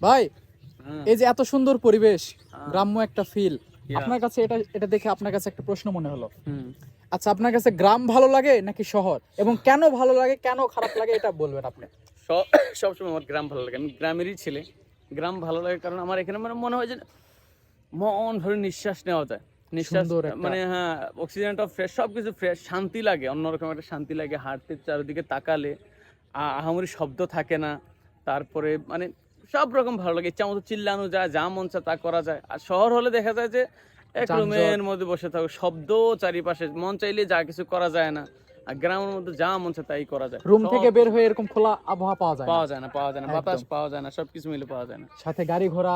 ভাই এই যে এত সুন্দর পরিবেশ, গ্রাম্য একটা ফিল, আপনার কাছে এটা দেখে আপনার কাছে একটা প্রশ্ন মনে হলো। আচ্ছা, আপনার কাছে গ্রাম ভালো লাগে নাকি শহর, এবং কেন ভালো লাগে কেন খারাপ লাগে এটা বলবেন আপনি। সবসময় আমার গ্রাম ভালো লাগে, আমি গ্রামেরই ছেলে। গ্রাম ভালো লাগে কারণ আমার এখানে মানে মনে হয় যে মন ভরে নিঃশ্বাস নেওয়া যায়, নিঃশ্বাস মানে হ্যাঁ, অক্সিজেনটা ফ্রেশ, সবকিছু ফ্রেশ, শান্তি লাগে, অন্যরকম একটা শান্তি লাগে। হাঁটতে চারিদিকে তাকালে আহামরি শব্দ থাকে না, তারপরে মানে সব রকম ভালো লাগে, ইচ্ছা মতো চিল্লানো যায়, যা মন চায় তা করা যায়। আর শহর হলে দেখা যায় যে এক রুমের মধ্যে বসে থাকো, শব্দ চারিপাশে, মন চাইলে যা কিছু করা যায় না। আর গ্রামের মধ্যে যা মন চায় তাই করা যায়, রুম থেকে বের হয়ে এরকম খোলা আবহাওয়া পাওয়া যায় না, বাতাস পাওয়া যায় না, সবকিছু মিলে পাওয়া যায় না, সাথে গাড়ি ঘোড়া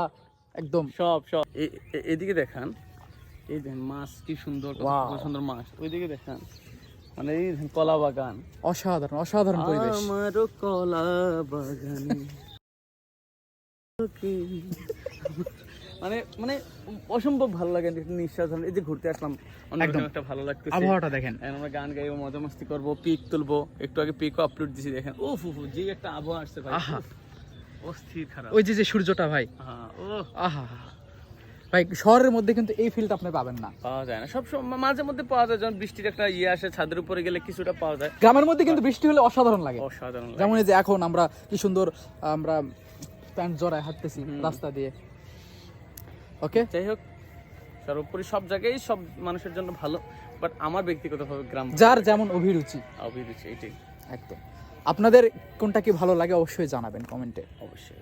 একদম সব এদিকে দেখান, এই দেখেন মাছ কি সুন্দর, সুন্দর মাছ, ওইদিকে দেখান, মানে এই কলা বাগান, অসাধারণ পরিবেশ। আমারও কলা বাগানে মানে মানে অসম্ভব ভালো লাগে, নিঃশ্বাস। এই যে ঘুরতে আসলাম, অন্যরকম একটা ভালো লাগতেছে, আবহাওয়াটা দেখেন। আমরা গান গাইবো, মজা মাস্তি করবো, পিক তুলবো, একটু আগে পিকও আপলোড দিছি, দেখেন উফ যে একটা আবহাওয়া আসছে ভাই, অস্থির খারাপ। ওই যে সূর্যটা ভাই, আহা ভাই, শহরের মধ্যে কিন্তু এই ফিলটা আপনি পাবেন না, পাওয়া যায় না। সব মাঝে মধ্যে পাওয়া যায়, যখন বৃষ্টির একটা আসে, ছাদের উপরে গেলে কিছুটা পাওয়া যায়। গ্রামের মধ্যে কিন্তু বৃষ্টি হলে অসাধারণ লাগে, অসাধারণ। যেমন এই যে এখন আমরা কি সুন্দর আমরা প্যান্ট জড়ায় হাঁটতেছি রাস্তা দিয়ে। ওকে, যাই হোক, সর্বোপরি সব জায়গায় সব মানুষের জন্য ভালো, বাট আমার ব্যক্তিগতভাবে গ্রাম, যার যেমন অভিরুচি এটাই একদম। আপনাদের কোনটা কি ভালো লাগে অবশ্যই জানাবেন কমেন্টে। অবশ্যই।